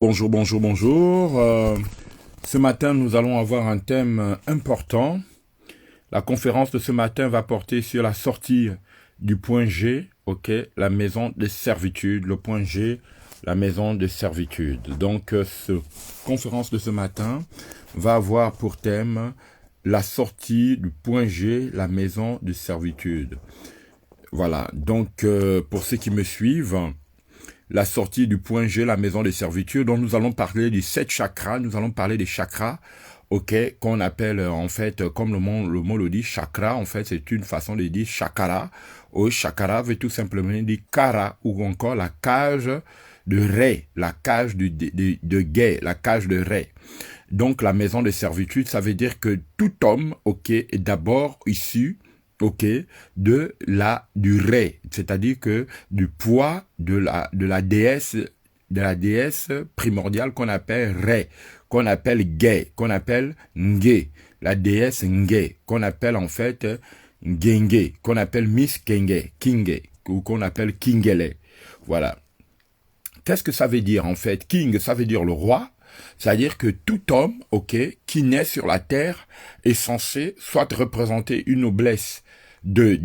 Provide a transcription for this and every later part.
Bonjour, bonjour, bonjour. Ce matin, nous allons avoir un thème important. La conférence de ce matin va porter sur la sortie du point G, ok, la maison de servitude, le point G, la maison de servitude. Donc, cette conférence de ce matin va avoir pour thème la sortie du point G, la maison de servitude. Voilà, donc pour ceux qui me suivent, la sortie du point G, la maison de servitude, dont nous allons parler des 7 chakras, nous allons parler des chakras, ok, qu'on appelle en fait, comme le mot le dit, chakra, en fait, c'est une façon de dire chakara. Chakara veut tout simplement dire kara, ou encore la cage de Ré, la cage de guet, la cage de Ré. Donc la maison de servitude, ça veut dire que tout homme, ok, est d'abord issu, ok, du Ré, c'est-à-dire que du poids de la déesse primordiale qu'on appelle Ré, qu'on appelle Gay, qu'on appelle Ngé, la déesse Ngé, qu'on appelle en fait Ngenge, qu'on appelle Miss Kenge, Kinge, ou qu'on appelle Kingele. Voilà. Qu'est-ce que ça veut dire en fait? King, ça veut dire le roi. C'est-à-dire que tout homme, ok, qui naît sur la terre est censé soit représenter une noblesse de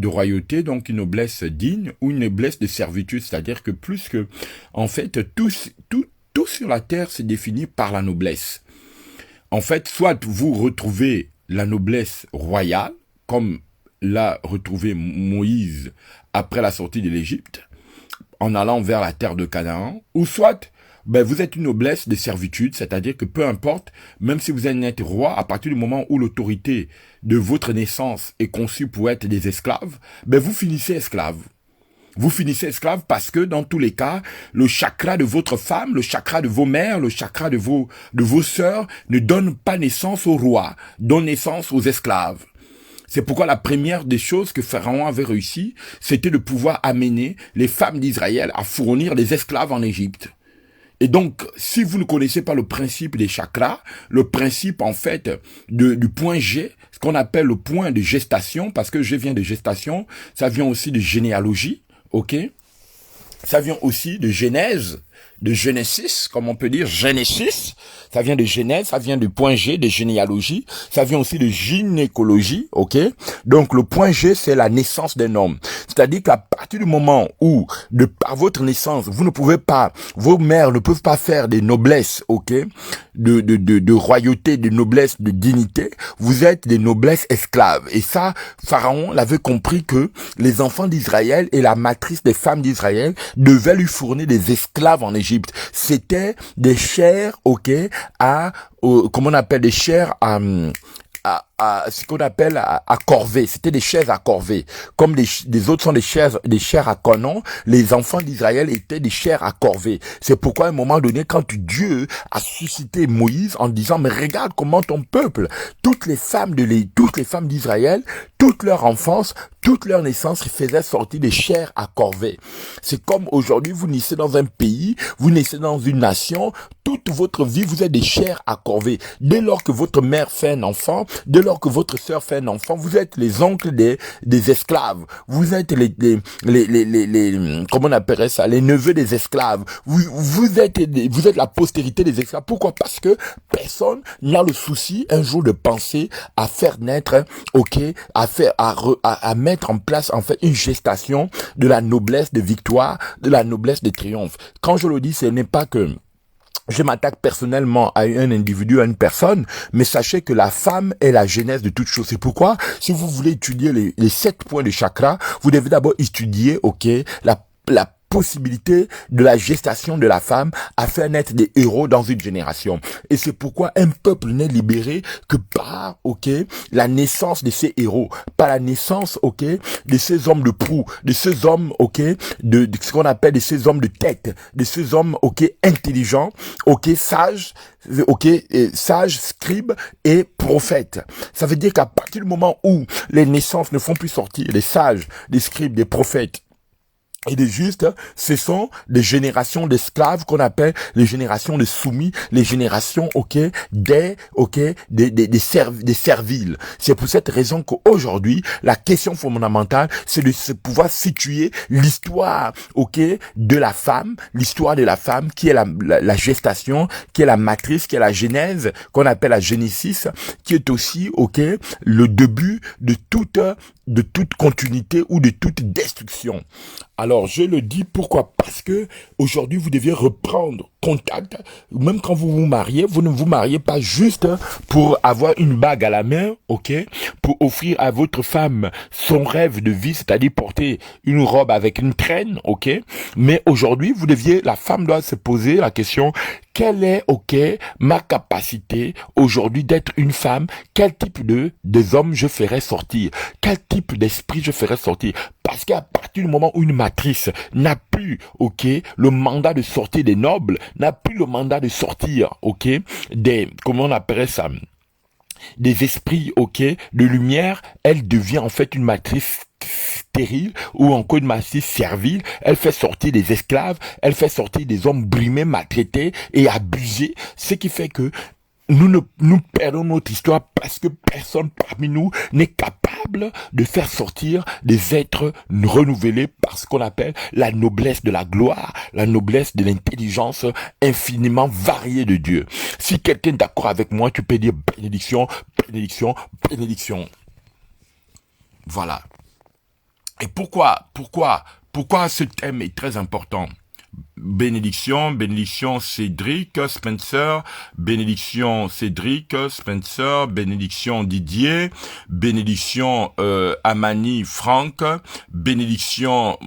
royauté, donc une noblesse digne, ou une noblesse de servitude. C'est-à-dire que plus que, en fait, tout sur la terre se définit par la noblesse. En fait, soit vous retrouvez la noblesse royale, comme l'a retrouvé Moïse après la sortie de l'Égypte, en allant vers la terre de Canaan, ou soit vous êtes une noblesse de servitude, c'est-à-dire que peu importe, même si vous êtes né roi, à partir du moment où l'autorité de votre naissance est conçue pour être des esclaves, vous finissez esclave. Vous finissez esclave parce que dans tous les cas, le chakra de votre femme, le chakra de vos mères, le chakra de vos sœurs ne donne pas naissance au roi, donne naissance aux esclaves. C'est pourquoi la première des choses que Pharaon avait réussi, c'était de pouvoir amener les femmes d'Israël à fournir des esclaves en Égypte. Et donc, si vous ne connaissez pas le principe des chakras, le principe en fait du point G, ce qu'on appelle le point de gestation, parce que G vient de gestation, ça vient aussi de généalogie, ok? Ça vient aussi de Genèse, de Genesis, comme on peut dire, Genesis. Ça vient de Genèse, ça vient du point G, de généalogie. Ça vient aussi de gynécologie, ok? Donc, le point G, c'est la naissance d'un homme. C'est-à-dire qu'à partir du moment où, par votre naissance, vous ne pouvez pas, vos mères ne peuvent pas faire des noblesses, ok? De royauté, de noblesse, de dignité. Vous êtes des noblesses esclaves. Et ça, Pharaon l'avait compris que les enfants d'Israël et la matrice des femmes d'Israël devaient lui fournir des esclaves en Égypte. C'était des chairs, ok, comment on appelle des chairs à ce qu'on appelle à corvée. C'était des chairs à corvée. Comme les autres sont des chairs à canon, les enfants d'Israël étaient des chairs à corvée. C'est pourquoi à un moment donné, quand Dieu a suscité Moïse en disant, mais regarde comment ton peuple, toutes les femmes d'Israël, toute leur enfance, toute leur naissance faisaient sortir des chairs à corvée. C'est comme aujourd'hui, vous naissez dans un pays, vous naissez dans une nation, toute votre vie, vous êtes des chairs à corvée. Dès lors que votre mère fait un enfant, dès lors que votre sœur fait un enfant, vous êtes les oncles des esclaves. Vous êtes comment on appellerait ça, les neveux des esclaves. Vous êtes la postérité des esclaves. Pourquoi? Parce que personne n'a le souci un jour de penser à faire naître, ok, à mettre en place en fait une gestation de la noblesse de victoire, de la noblesse de triomphe. Quand je le dis, ce n'est pas que je m'attaque personnellement à un individu, à une personne, mais sachez que la femme est la genèse de toute chose. C'est pourquoi, si vous voulez étudier les 7 points de chakra, vous devez d'abord étudier, ok, la possibilité de la gestation de la femme à faire naître des héros dans une génération. Et c'est pourquoi un peuple n'est libéré que par, ok, la naissance de ces héros, par la naissance, ok, de ces hommes de proue, de ces hommes, ok, de ce qu'on appelle de ces hommes de tête, de ces hommes, ok, intelligents, ok, sages, ok, sages, scribes et prophètes. Ça veut dire qu'à partir du moment où les naissances ne font plus sortir des sages, des scribes, des prophètes, et des justes, ce sont des générations d'esclaves qu'on appelle les générations de soumis, les générations, des serviles. C'est pour cette raison qu'aujourd'hui, la question fondamentale, c'est de se pouvoir situer l'histoire, de la femme, qui est la gestation, qui est la matrice, qui est la genèse, qu'on appelle la Génésis, qui est aussi, le début de toute continuité ou de toute destruction. Alors, je le dis pourquoi? Parce que aujourd'hui, vous deviez reprendre contact. Même quand vous vous mariez, vous ne vous mariez pas juste pour avoir une bague à la main, pour offrir à votre femme son rêve de vie, c'est-à-dire porter une robe avec une traîne, mais aujourd'hui, la femme doit se poser la question: quelle est, ma capacité aujourd'hui d'être une femme? Quel type des hommes je ferai sortir? Quel type d'esprit je ferai sortir? Parce qu'à partir du moment où une matrice n'a plus, le mandat de sortir des nobles, n'a plus le mandat de sortir, comment on appellerait ça? Des esprits, de lumière, elle devient en fait une matrice stérile ou encore une matrice servile. Elle fait sortir des esclaves, elle fait sortir des hommes brimés, maltraités et abusés, ce qui fait que nous perdons notre histoire parce que personne parmi nous n'est capable de faire sortir des êtres renouvelés par ce qu'on appelle la noblesse de la gloire, la noblesse de l'intelligence infiniment variée de Dieu. Si quelqu'un est d'accord avec moi, tu peux dire bénédiction, bénédiction, bénédiction. Voilà. Et pourquoi ce thème est très important? Bénédiction Cédric, Spencer, bénédiction Cédric, Spencer, bénédiction Didier, bénédiction Amani, Franck, bénédiction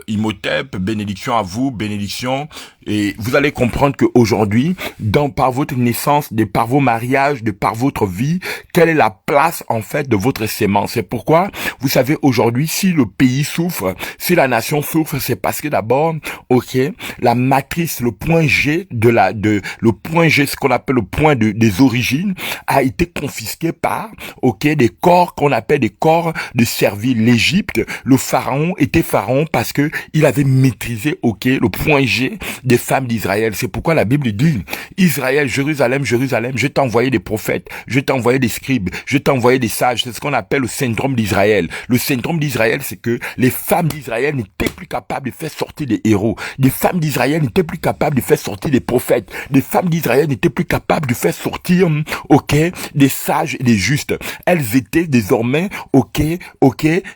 Imhotep, bénédiction à vous, bénédiction. Et vous allez comprendre qu'aujourd'hui, par votre naissance, par vos mariages, par votre vie, quelle est la place en fait de votre sémence? C'est pourquoi, vous savez, aujourd'hui, si le pays souffre, si la nation souffre, c'est parce que d'abord, la matrice, le point G le point G, ce qu'on appelle le point des origines, a été confisqué par, des corps qu'on appelle des corps de servile. L'Égypte, le pharaon était pharaon parce que il avait maîtrisé, le point G des femmes d'Israël. C'est pourquoi la Bible dit: Israël, Jérusalem, Jérusalem, je t'ai envoyé des prophètes, je t'ai envoyé des scribes, je t'ai envoyé des sages. C'est ce qu'on appelle le syndrome d'Israël. Le syndrome d'Israël, c'est que les femmes d'Israël n'étaient plus capables de faire sortir des héros. Les femmes d'Israël n'étaient plus capables de faire sortir des prophètes. Les femmes d'Israël n'étaient plus capables de faire sortir, des sages et des justes. Elles étaient désormais,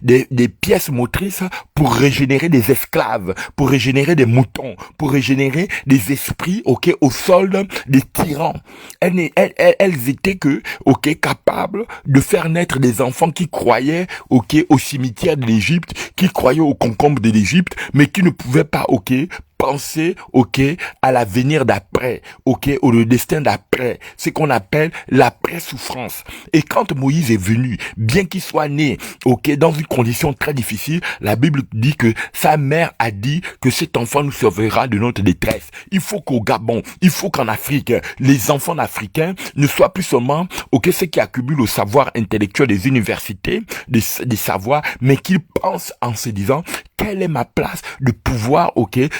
des pièces motrices pour régénérer des esclaves, pour régénérer des moutons, pour régénérer des esprits, au solde des tyrans. Elles étaient capables de faire naître des enfants qui croyaient, au cimetière de l'Égypte, qui croyaient aux concombres de l'Égypte, mais qui ne pouvaient pas, penser, à l'avenir d'après, au destin d'après, ce qu'on appelle l'après-souffrance. Et quand Moïse est venu, bien qu'il soit né, dans une condition très difficile, la Bible dit que sa mère a dit que cet enfant nous sauvera de notre détresse. Il faut qu'au Gabon, il faut qu'en Afrique, les enfants africains ne soient plus seulement, ceux qui accumulent au savoir intellectuel des universités, des savoirs, mais qu'ils pensent en se disant: quelle est ma place de pouvoir,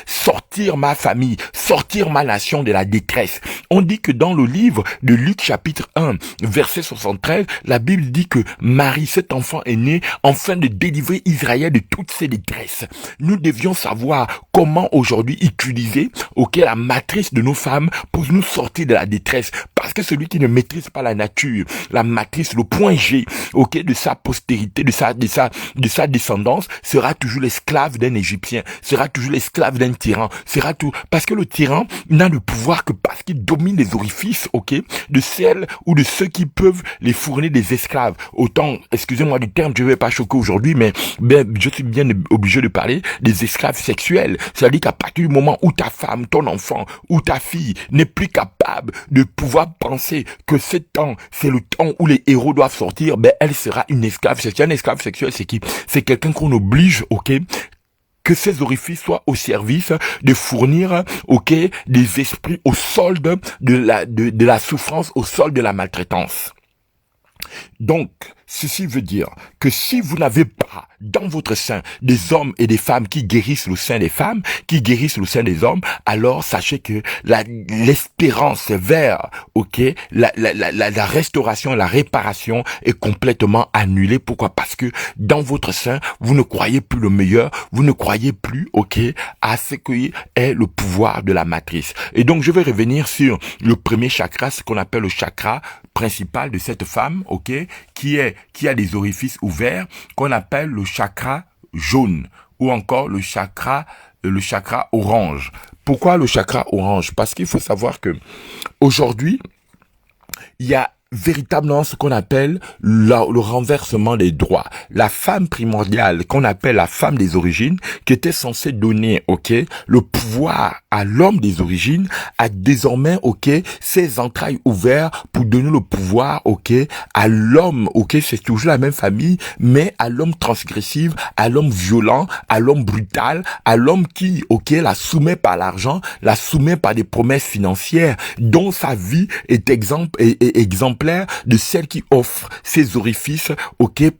sortir ma famille, sortir ma nation de la détresse. On dit que dans le livre de Luc chapitre 1, verset 73, la Bible dit que Marie, cet enfant, est né afin de délivrer Israël de toutes ses détresses. Nous devions savoir comment aujourd'hui utiliser, la matrice de nos femmes pour nous sortir de la détresse. Parce que celui qui ne maîtrise pas la nature, la matrice, le point G, de sa postérité, de sa descendance, sera toujours l'esclave d'un Égyptien, sera toujours l'esclave d'un tyran, parce que le tyran n'a le pouvoir que parce qu'il domine les orifices, de celles ou de ceux qui peuvent les fournir des esclaves. Autant, excusez-moi du terme, je ne vais pas choquer aujourd'hui, mais je suis bien obligé de parler des esclaves sexuels. C'est-à-dire qu'à partir du moment où ta femme, ton enfant ou ta fille n'est plus capable de pouvoir penser que ce temps, c'est le temps où les héros doivent sortir, elle sera une esclave sexuelle. Un esclave sexuel, c'est qui? C'est quelqu'un qu'on oblige, que ces orifices soient au service de fournir, des esprits au solde de la souffrance, au solde de la maltraitance. Donc, Ceci veut dire que si vous n'avez pas dans votre sein des hommes et des femmes qui guérissent le sein des femmes, qui guérissent le sein des hommes, alors sachez que l'espérance vers, la restauration, la réparation est complètement annulée. Pourquoi? Parce que dans votre sein, vous ne croyez plus le meilleur, vous ne croyez plus, à ce qui est le pouvoir de la matrice. Et donc, je vais revenir sur le premier chakra, ce qu'on appelle le chakra principal de cette femme, qui a des orifices ouverts, qu'on appelle le chakra jaune, ou encore le chakra orange. Pourquoi le chakra orange? Parce qu'il faut savoir que aujourd'hui, il y a véritablement ce qu'on appelle le renversement des droits. La femme primordiale, qu'on appelle la femme des origines, qui était censée donner, le pouvoir à l'homme des origines, a désormais, ses entrailles ouvertes pour donner le pouvoir, à l'homme, c'est toujours la même famille, mais à l'homme transgressif, à l'homme violent, à l'homme brutal, à l'homme qui, la soumet par l'argent, la soumet par des promesses financières, dont sa vie est exemplaire de celle qui offre ses orifices,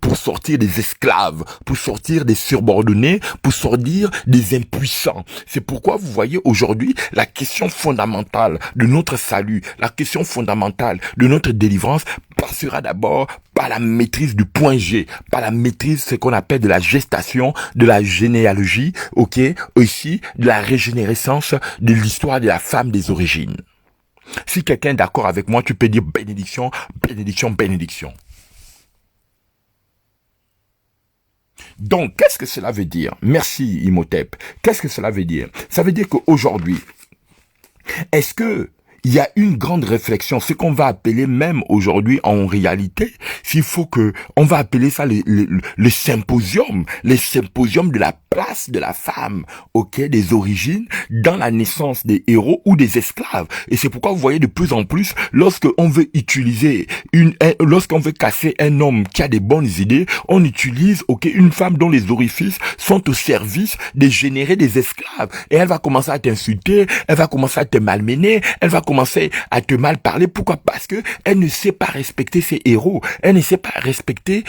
pour sortir des esclaves, pour sortir des subordonnés, pour sortir des impuissants. C'est pourquoi vous voyez aujourd'hui la question fondamentale de notre salut, la question fondamentale de notre délivrance passera d'abord par la maîtrise du point G, par la maîtrise ce qu'on appelle de la gestation, de la généalogie, aussi de la régénérescence de l'histoire de la femme des origines. Si quelqu'un est d'accord avec moi, tu peux dire bénédiction, bénédiction, bénédiction. Donc, qu'est-ce que cela veut dire? Merci, Imhotep. Qu'est-ce que cela veut dire? Ça veut dire qu'aujourd'hui, est-ce que il y a une grande réflexion, ce qu'on va appeler même aujourd'hui en réalité, s'il faut que, on va appeler ça le symposium, les symposiums de la place de la femme, des origines, dans la naissance des héros ou des esclaves. Et c'est pourquoi vous voyez de plus en plus, lorsqu'on veut utiliser lorsqu'on veut casser un homme qui a des bonnes idées, on utilise, une femme dont les orifices sont au service de générer des esclaves. Et elle va commencer à t'insulter, elle va commencer à te malmener, elle va commencer à te mal parler. Pourquoi? Parce que elle ne sait pas respecter ses héros. Elle ne sait pas respecter,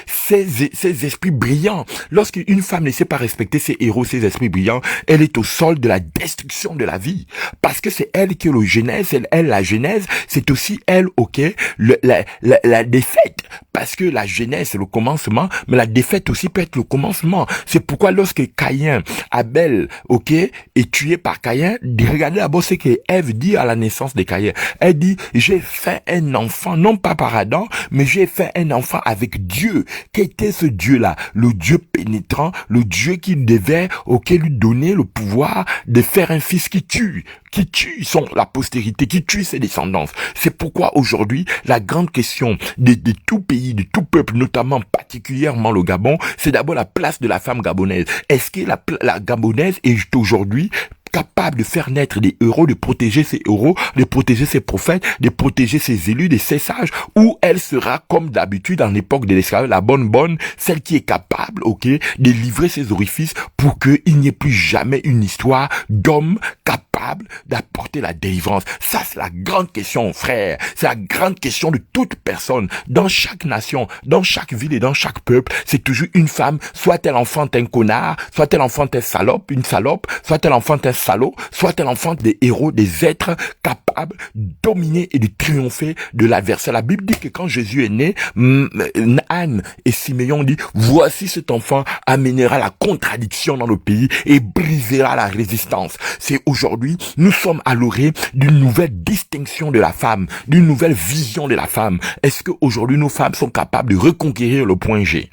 ses esprits brillants. Lorsqu'une femme ne sait pas respecter ses héros, ses esprits brillants, elle est au sol de la destruction de la vie. Parce que c'est elle qui est le genèse, elle la genèse, c'est aussi elle, la défaite. Parce que la genèse, c'est le commencement, mais la défaite aussi peut être le commencement. C'est pourquoi lorsque Abel, est tué par Caïn, regardez d'abord ce que Ève dit à la naissance de Caïn. Elle dit, j'ai fait un enfant, non pas par Adam, mais j'ai fait un enfant avec Dieu. Qu'était ce Dieu-là? Le Dieu pénétrant, le Dieu qui devait, lui donner le pouvoir de faire un fils qui tue la postérité, qui tue ses descendants. C'est pourquoi aujourd'hui, la grande question de tout pays, de tout peuple, notamment particulièrement le Gabon, c'est d'abord la place de la femme gabonaise. Est-ce que la gabonaise est aujourd'hui capable de faire naître des héros, de protéger ses héros, de protéger ses prophètes, de protéger ses élus, de ses sages, ou elle sera comme d'habitude en l'époque de l'esclavage, la bonne, celle qui est capable, de livrer ses orifices pour qu'il n'y ait plus jamais une histoire d'homme capable d'apporter la délivrance. Ça, c'est la grande question, frère. C'est la grande question de toute personne. Dans chaque nation, dans chaque ville et dans chaque peuple, c'est toujours une femme, soit elle enfante un connard, soit elle enfante une salope, soit elle enfante un salaud, soit elle enfante des héros, des êtres capables de dominer et de triompher de l'adversaire. La Bible dit que quand Jésus est né, Anne et Siméon dit, voici cet enfant amènera la contradiction dans le pays et brisera la résistance. C'est aujourd'hui, nous sommes à l'orée d'une nouvelle distinction de la femme, d'une nouvelle vision de la femme. Est-ce qu'aujourd'hui nos femmes sont capables de reconquérir le point G?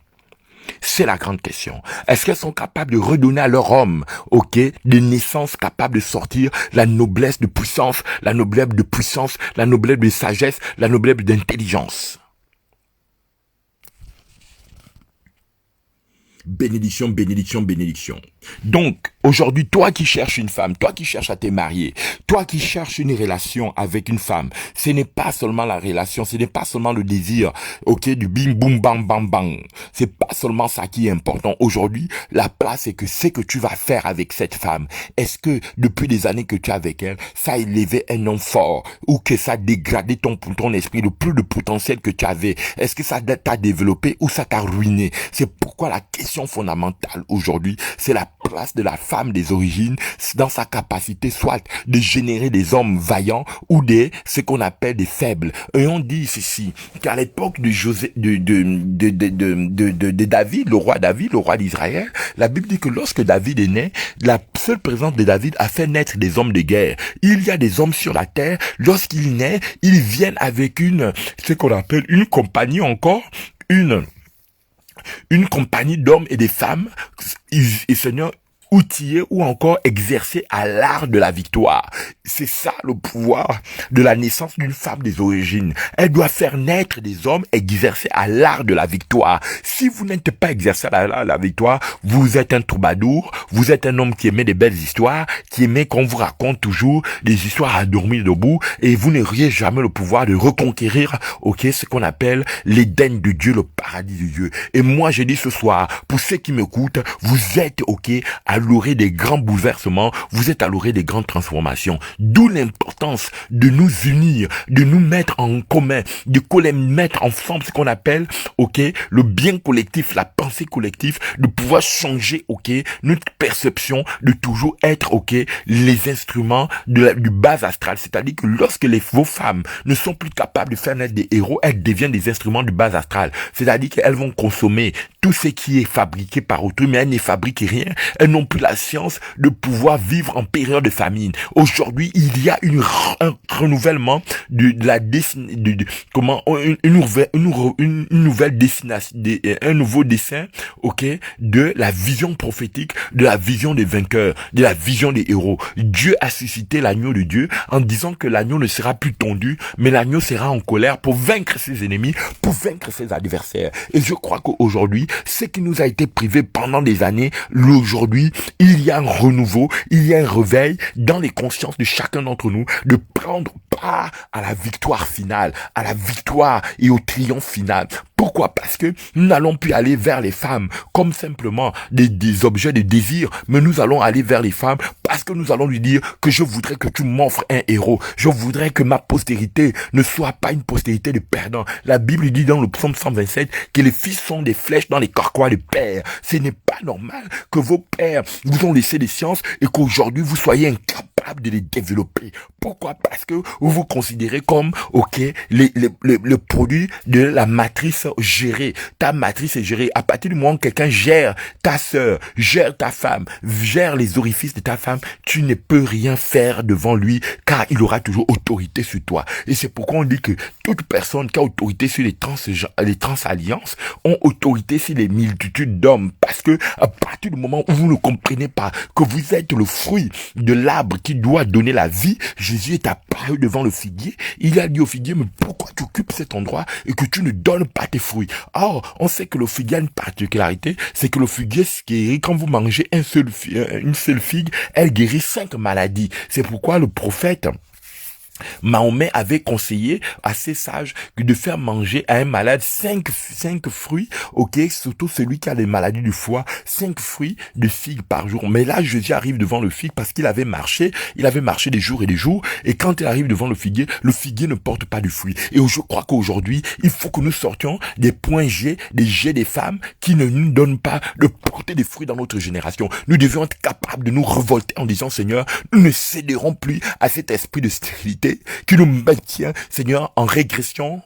C'est la grande question. Est-ce qu'elles sont capables de redonner à leur homme, des naissances capables de sortir la noblesse de puissance, la noblesse de puissance, la noblesse de sagesse, la noblesse d'intelligence? Bénédiction, bénédiction, bénédiction. Donc, aujourd'hui, toi qui cherches une femme, toi qui cherches à te marier, toi qui cherches une relation avec une femme, ce n'est pas seulement la relation, ce n'est pas seulement le désir, ok, du bing boum bang bang bang. C'est pas seulement ça qui est important. Aujourd'hui, la place c'est que ce que tu vas faire avec cette femme. Est-ce que depuis des années que tu es avec elle, ça a élevé un homme fort ou que ça a dégradé ton esprit, le plus de potentiel que tu avais? Est-ce que ça t'a développé ou ça t'a ruiné? C'est pourquoi la question fondamentale aujourd'hui, c'est la place de la femme des origines dans sa capacité soit de générer des hommes vaillants ou ce qu'on appelle des faibles. Et on dit ceci, qu'à l'époque de David, le roi d'Israël, la Bible dit que lorsque David est né, la seule présence de David a fait naître des hommes de guerre. Il y a des hommes sur la terre, lorsqu'ils naissent, ils viennent avec ce qu'on appelle une compagnie encore, une compagnie d'hommes et de femmes, et Seigneur, outillés ou encore exercés à l'art de la victoire. C'est ça le pouvoir de la naissance d'une femme des origines. Elle doit faire naître des hommes exercés à l'art de la victoire. Si vous n'êtes pas exercé à l'art de la victoire, vous êtes un troubadour, vous êtes un homme qui aimait des belles histoires, qui aimait qu'on vous raconte toujours des histoires à dormir debout, et vous n'auriez jamais le pouvoir de reconquérir, ce qu'on appelle l'Éden de Dieu, le paradis de Dieu. Et moi, je dis ce soir, pour ceux qui m'écoutent, vous êtes, à l'orée des grands bouleversements, vous êtes à l'orée des grandes transformations. D'où l'importance de nous unir, de nous mettre en commun, de mettre ensemble ce qu'on appelle, le bien collectif, la pensée collective, de pouvoir changer, notre perception, de toujours être, les instruments du bas astral. C'est-à-dire que lorsque vos femmes ne sont plus capables de faire naître des héros, elles deviennent des instruments du bas astral. C'est-à-dire qu'elles vont consommer tout ce qui est fabriqué par autrui, mais elles ne fabriquent rien. Elles n'ont plus la science de pouvoir vivre en période de famine. Aujourd'hui, il y a un renouvellement un nouveau dessin, de la vision prophétique, de la vision des vainqueurs, de la vision des héros. Dieu a suscité l'agneau de Dieu en disant que l'agneau ne sera plus tondu, mais l'agneau sera en colère pour vaincre ses ennemis, pour vaincre ses adversaires. Et je crois qu'aujourd'hui, ce qui nous a été privé pendant des années, aujourd'hui, il y a un renouveau, il y a un réveil dans les consciences de chacun d'entre nous de prendre part à la victoire finale, à la victoire et au triomphe final. Pourquoi? Parce que nous n'allons plus aller vers les femmes comme simplement des objets de désir, mais nous allons aller vers les femmes parce que nous allons lui dire que je voudrais que tu m'offres un héros. Je voudrais que ma postérité ne soit pas une postérité de perdants. La Bible dit dans le psaume 127 que les fils sont des flèches dans les carquois de père. Ce n'est pas normal que vos pères vous ont laissé des sciences et qu'aujourd'hui vous soyez incapables de les développer. Pourquoi? Parce que vous vous considérez comme, le produit de la matrice gérée. Ta matrice est gérée. À partir du moment où quelqu'un gère ta sœur, gère ta femme, gère les orifices de ta femme, tu ne peux rien faire devant lui, car il aura toujours autorité sur toi. Et c'est pourquoi on dit que toute personne qui a autorité sur les transalliances ont autorité sur les multitudes d'hommes. Parce que à partir du moment où vous ne comprenez pas que vous êtes le fruit de l'arbre qui doit donner la vie, Jésus est apparu devant le figuier. Il a dit au figuier, mais pourquoi tu occupes cet endroit et que tu ne donnes pas tes fruits? Or, on sait que le figuier a une particularité, c'est que le figuier guérit quand vous mangez une seule figue, elle guérit 5 maladies. C'est pourquoi le prophète Mahomet avait conseillé à ses sages de faire manger à un malade 5 fruits, surtout celui qui a des maladies du foie, 5 fruits de figues par jour. Mais là, Jésus arrive devant le figue parce qu'il avait marché des jours et des jours, et quand il arrive devant le figuier ne porte pas de fruits. Et je crois qu'aujourd'hui, il faut que nous sortions des points G, des femmes qui ne nous donnent pas de porter des fruits dans notre génération. Nous devions être capables de nous révolter en disant, Seigneur, nous ne céderons plus à cet esprit de stérilité qui nous maintient, Seigneur, en régression,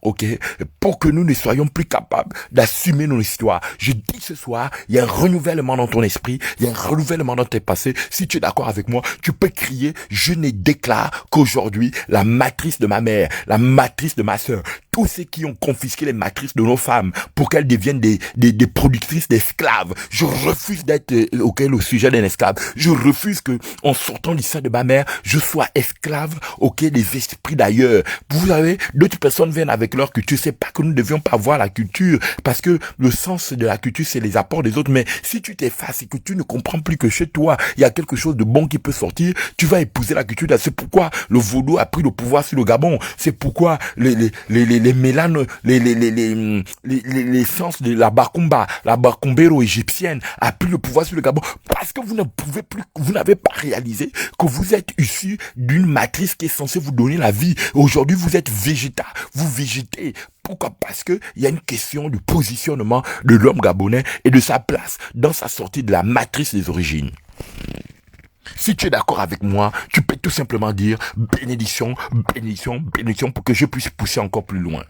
pour que nous ne soyons plus capables d'assumer nos histoires. Je dis ce soir, il y a un renouvellement dans ton esprit, il y a un renouvellement dans tes passés. Si tu es d'accord avec moi, tu peux crier, je ne déclare qu'aujourd'hui, la matrice de ma mère, la matrice de ma sœur, tous ceux qui ont confisqué les matrices de nos femmes pour qu'elles deviennent des productrices d'esclaves. Je refuse d'être le sujet d'un esclave. Je refuse que, en sortant du sein de ma mère, je sois esclave, des des esprits d'ailleurs. Vous savez, d'autres personnes viennent avec leur culture. C'est pas que nous ne devions pas avoir la culture, parce que le sens de la culture, c'est les apports des autres. Mais si tu t'effaces et que tu ne comprends plus que chez toi, il y a quelque chose de bon qui peut sortir, tu vas épouser la culture. C'est pourquoi le vaudou a pris le pouvoir sur le Gabon. C'est pourquoi les mélanes, les sens de la Bakumbero égyptienne a pris le pouvoir sur le Gabon, parce que vous ne pouvez plus, vous n'avez pas réalisé que vous êtes issu d'une matrice qui est censée vous donner la vie. Aujourd'hui, vous êtes végétal, vous végétez. Pourquoi? Parce que il y a une question du positionnement de l'homme gabonais et de sa place dans sa sortie de la matrice des origines. Si tu es d'accord avec moi, tu peux tout simplement dire bénédiction, bénédiction, bénédiction pour que je puisse pousser encore plus loin.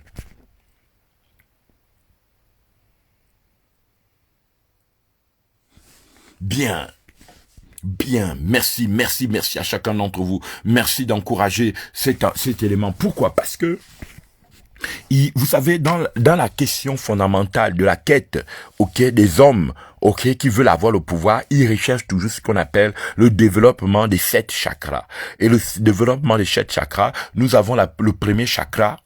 Bien. Bien, merci à chacun d'entre vous. Merci d'encourager cet élément. Pourquoi? Parce que, vous savez, dans la question fondamentale de la quête, des hommes, qui veulent avoir le pouvoir, ils recherchent toujours ce qu'on appelle le développement des 7 chakras. Et le développement des 7 chakras, nous avons le premier chakra,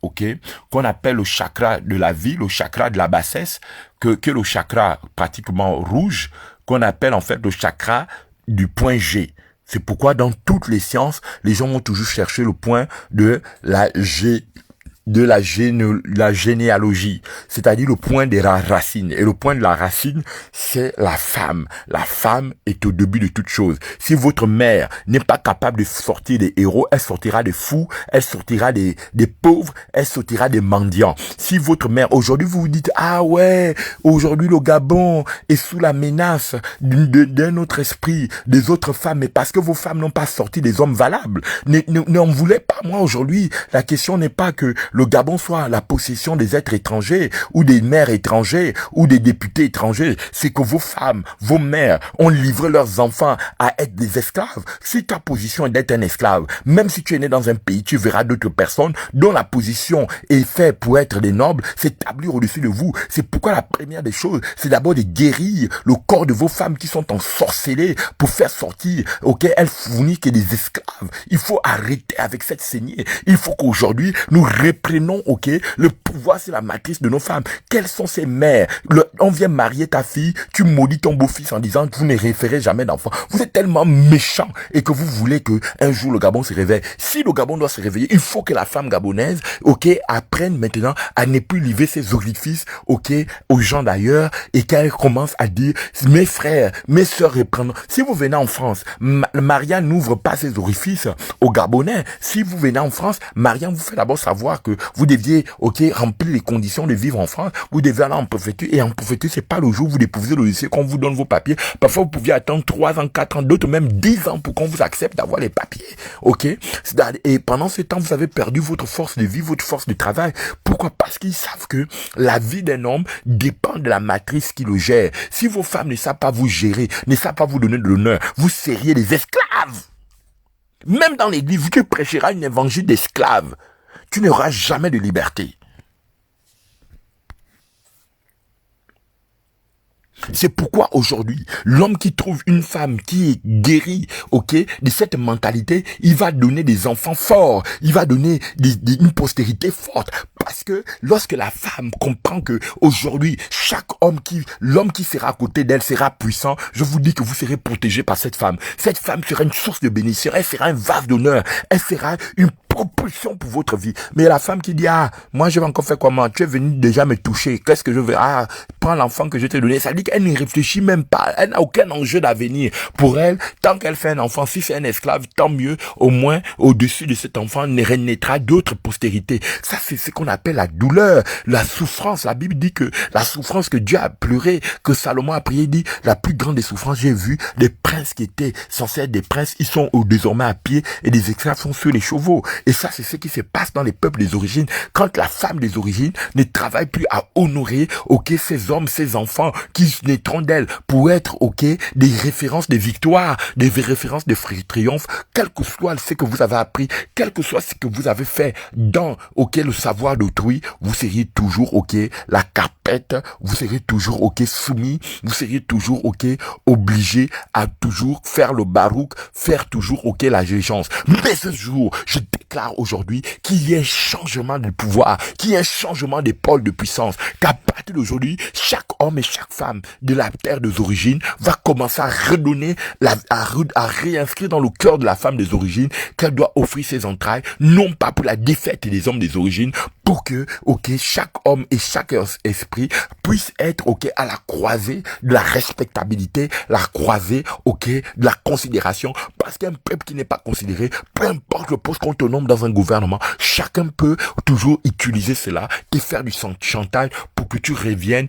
qu'on appelle le chakra de la vie, le chakra de la bassesse, que le chakra pratiquement rouge, qu'on appelle en fait le chakra du point G. C'est pourquoi dans toutes les sciences, les gens vont toujours chercher le point de la généalogie, c'est-à-dire le point de la racine. Et le point de la racine, c'est la femme. La femme est au début de toute chose. Si votre mère n'est pas capable de sortir des héros, elle sortira des fous, elle sortira des pauvres, elle sortira des mendiants. Si votre mère, aujourd'hui vous vous dites, ah ouais, aujourd'hui le Gabon est sous la menace d'un autre esprit, des autres femmes, mais parce que vos femmes n'ont pas sorti des hommes valables. N'en voulez pas. Moi aujourd'hui, la question n'est pas que le Gabon soit la possession des êtres étrangers, ou des mères étrangers, ou des députés étrangers. C'est que vos femmes, vos mères ont livré leurs enfants à être des esclaves. Si ta position est d'être un esclave, même si tu es né dans un pays, tu verras d'autres personnes dont la position est faite pour être des nobles, s'établir au-dessus de vous. C'est pourquoi la première des choses, c'est d'abord de guérir le corps de vos femmes qui sont ensorcelées pour faire sortir, elles fournissent que des esclaves. Il faut arrêter avec cette saignée. Il faut qu'aujourd'hui, nous reprenons, le pouvoir, c'est la matrice de nos femmes. Quelles sont ces mères? On vient marier ta fille, tu maudis ton beau-fils en disant que vous ne référez jamais d'enfant. Vous êtes tellement méchant et que vous voulez que un jour le Gabon se réveille. Si le Gabon doit se réveiller, il faut que la femme gabonaise, apprenne maintenant à ne plus livrer ses orifices, aux gens d'ailleurs, et qu'elle commence à dire, mes frères, mes sœurs reprennent. Si vous venez en France, Maria n'ouvre pas ses orifices aux Gabonais. Si vous venez en France, Maria vous fait d'abord savoir que vous deviez, remplir les conditions de vivre en France. Vous devez aller en préfecture, et en préfecture, c'est pas le jour où vous déposez le dossier qu'on vous donne vos papiers. Parfois, vous pouviez attendre 3 ans, 4 ans, d'autres même 10 ans pour qu'on vous accepte d'avoir les papiers. Et pendant ce temps, vous avez perdu votre force de vie, votre force de travail. Pourquoi? Parce qu'ils savent que la vie d'un homme dépend de la matrice qui le gère. Si vos femmes ne savent pas vous gérer, ne savent pas vous donner de l'honneur, vous seriez des esclaves. Même dans l'église, tu prêcheras une évangile d'esclaves. Tu n'auras jamais de liberté. C'est pourquoi aujourd'hui, l'homme qui trouve une femme qui est guérie, de cette mentalité, il va donner des enfants forts, il va donner une postérité forte. Parce que lorsque la femme comprend que aujourd'hui, l'homme qui sera à côté d'elle sera puissant, je vous dis que vous serez protégé par cette femme. Cette femme sera une source de bénédiction, elle sera un vase d'honneur, elle sera une propulsion pour votre vie. Mais la femme qui dit, moi je vais encore faire comment? Tu es venu déjà me toucher, qu'est-ce que je veux? Prends l'enfant que je t'ai donné. Ça dit qu'elle ne réfléchit même pas, elle n'a aucun enjeu d'avenir. Pour elle, tant qu'elle fait un enfant, si c'est un esclave, tant mieux, au moins, au-dessus de cet enfant, naîtra d'autres postérités. Ça, c'est ce qu'on appelle la douleur, la souffrance. La Bible dit que la souffrance que Dieu a pleuré, que Salomon a prié, dit, la plus grande des souffrances, j'ai vu des princes qui étaient censés être des princes, ils sont désormais à pied, et des esclaves sont sur les chevaux. Et ça, c'est ce qui se passe dans les peuples des origines. Quand la femme des origines ne travaille plus à honorer, ces hommes, ces enfants qui naîtront d'elle pour être, des références de victoire, des références de triomphe, quel que soit ce que vous avez appris, quel que soit ce que vous avez fait dans, le savoir d'autrui, vous seriez toujours, la carpette, vous serez toujours, soumis, vous seriez toujours, obligé à toujours faire le barouk, faire toujours, la régence. Mais ce jour, je déclare aujourd'hui qu'il y ait un changement de pouvoir, qu'il y ait un changement des pôles de puissance, qu'à partir d'aujourd'hui, chaque homme et chaque femme de la terre des origines va commencer à redonner, à réinscrire dans le cœur de la femme des origines qu'elle doit offrir ses entrailles, non pas pour la défaite des hommes des origines, pour que, chaque homme et chaque esprit puisse être, à la croisée de la respectabilité, la croisée, de la considération, parce qu'un peuple qui n'est pas considéré, peu importe le poste qu'on te nomme dans un gouvernement, chacun peut toujours utiliser cela et faire du chantage pour que tu reviennes,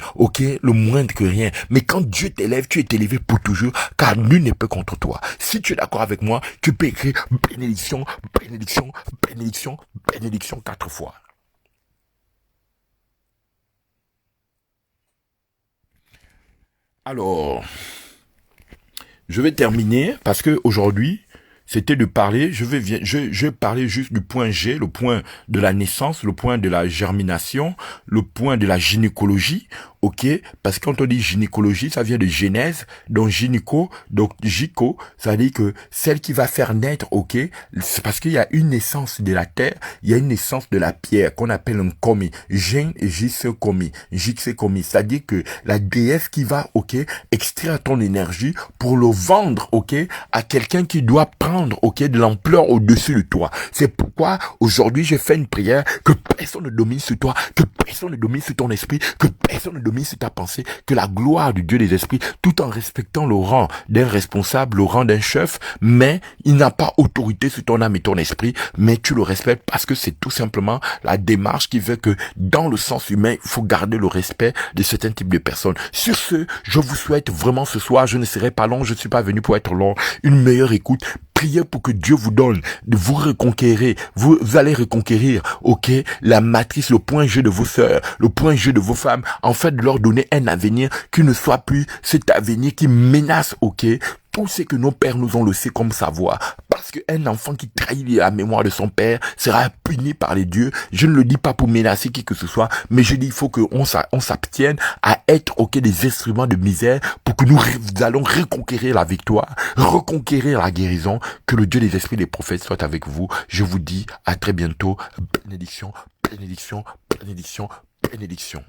le moindre que rien. Mais quand Dieu t'élève, tu es élevé pour toujours, car nul n'est peu contre toi. Si tu es d'accord avec moi, tu peux écrire bénédiction, bénédiction, bénédiction, bénédiction 4 fois. Alors, je vais terminer parce que aujourd'hui, c'était de parler, je vais parler juste du point G, le point de la naissance, le point de la germination, le point de la gynécologie, parce que quand on dit gynécologie, ça vient de genèse, donc gynéco, donc gyco, ça veut dire que celle qui va faire naître, c'est parce qu'il y a une naissance de la terre, il y a une naissance de la pierre, qu'on appelle un komi, komi, c'est-à-dire que la déesse qui va, extraire ton énergie pour le vendre, à quelqu'un qui doit prendre, de l'ampleur au-dessus de toi. C'est pourquoi aujourd'hui je fais une prière que personne ne domine sur toi, que personne ne domine sur ton esprit, que personne ne domine sur ta pensée, que la gloire du Dieu des esprits, tout en respectant le rang d'un responsable, le rang d'un chef, mais il n'a pas autorité sur ton âme et ton esprit, mais tu le respectes parce que c'est tout simplement la démarche qui veut que dans le sens humain, il faut garder le respect de certains types de personnes. Sur ce, je vous souhaite vraiment ce soir, je ne serai pas long, je ne suis pas venu pour être long, une meilleure écoute. Priez pour que Dieu vous donne de vous reconquérir. Vous allez reconquérir, la matrice, le point G de vos sœurs, le point G de vos femmes, en fait, de leur donner un avenir qui ne soit plus cet avenir qui menace, tout ce que nos pères nous ont laissé comme savoir. Parce qu'un enfant qui trahit la mémoire de son père sera puni par les dieux. Je ne le dis pas pour menacer qui que ce soit, mais je dis il faut qu'on s'abstienne à être, des instruments de misère pour que nous allons reconquérir la victoire, reconquérir la guérison. Que le Dieu des esprits des prophètes soit avec vous. Je vous dis à très bientôt. Bénédiction, bénédiction, bénédiction, bénédiction.